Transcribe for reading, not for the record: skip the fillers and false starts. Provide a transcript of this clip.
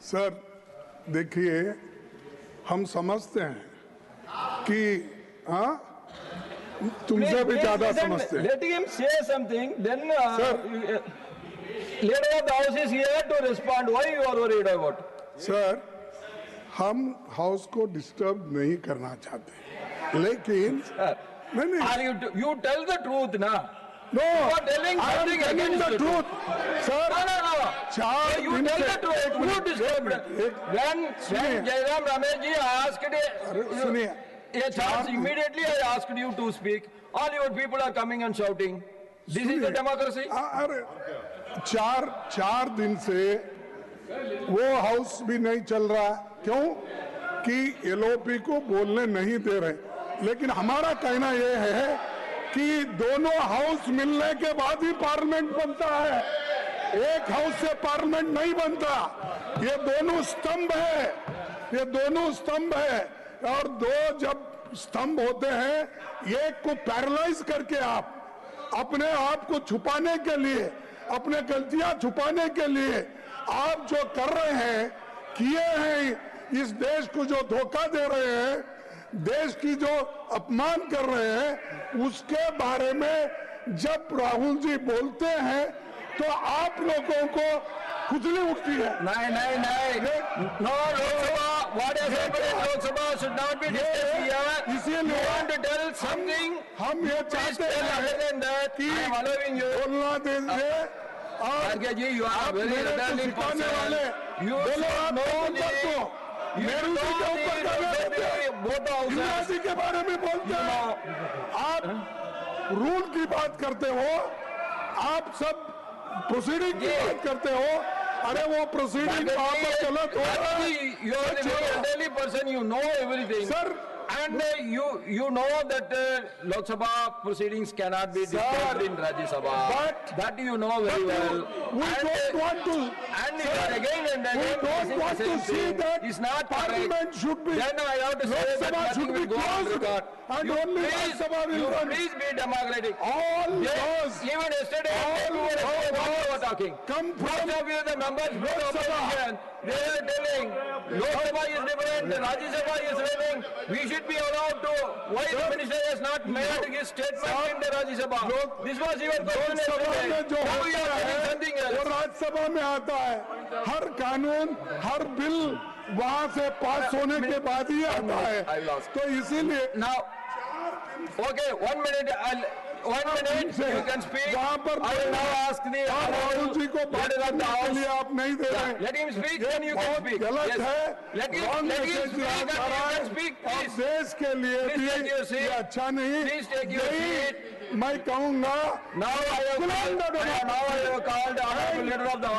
Sir देखिए, हम समझते हैं कि तुमसे भी ज्यादा समझते हैं। Let him say something, then leader of the house is here to respond. Why you are worried about? Sir, हम हाउस को डिस्टर्ब नहीं करना चाहते, लेकिन नहीं, You tell the truth, na? No, You are telling I am something telling against the truth, sir. No. चार You दिन tell से the truth. You disturbed. When Jairam Ramesh ji asked, सुनिए, immediately I asked you to speak. All your people are coming and shouting. This is the democracy. अरे चार दिन से वो house भी नहीं चल रहा, क्यों कि एलओपी को बोलने नहीं दे रहे। लेकिन हमारा कहना यह है कि दोनों हाउस मिलने के बाद ही पार्लियामेंट बनता है, एक हाउस से पार्लियामेंट नहीं बनता। ये दोनों स्तंभ है, ये दोनों स्तंभ है, और दो जब स्तंभ होते हैं, एक को पैरालाइज करके आप अपने आप को छुपाने के लिए, अपने गलतियां छुपाने के लिए आप जो कर रहे हैं, किए हैं, इस देश को जो धोखा दे रहे हैं, देश की जो अपमान कर रहे हैं, उसके बारे में जब राहुल जी बोलते हैं तो आप लोगों को खुजली उठती है। नहीं। No, what has happened in Lok Sabha should not be discussed here. इसीलिए You want to tell something? हम ये चाहते हैं कि बोलना दीजिए। Arge ji, you are very elderly person. You should know the जी के बारे में बोलते हो, आप रूल की बात करते हो, आप सब प्रोसीडिंग की बात करते हो। अरे वो प्रोसीडिंग वहां पर गलत हो रहा है। You are a very elderly person, you know everything. Sir, and you know that Lok Sabha proceedings cannot be disturbed in Rajya Sabha. But that you know very well. We don't want to. And again and again, we don't want to see that it's not Parliament should be. Then I have to say that nothing will go on record. And only Lok Sabha will run. Please be democratic. All those. Even yesterday, all were talking. Come from the members of the opposition. They are telling Lok Sabha is different, Rajya Sabha is running. We should be allowed to. Why the minister has not made his statement in the Rajya Sabha? This was your question yesterday. Now you are telling something else. वो राज्यसभा में आता है, हर कानून, हर bill वहाँ से पास होने के बाद ही आता है। तो इसीलिए now, okay, 1 minute. 1 minute, you can speak. वहाँ पर I will now ask the Rahul ji को बात करने के लिए आप नहीं दे रहे। Let him speak, then you can speak. गलत है। Let him speak, and you can speak. और देश के लिए भी ये अच्छा नहीं। Please take your seat. मैं कहूँगा Now I have called the honorable leader of the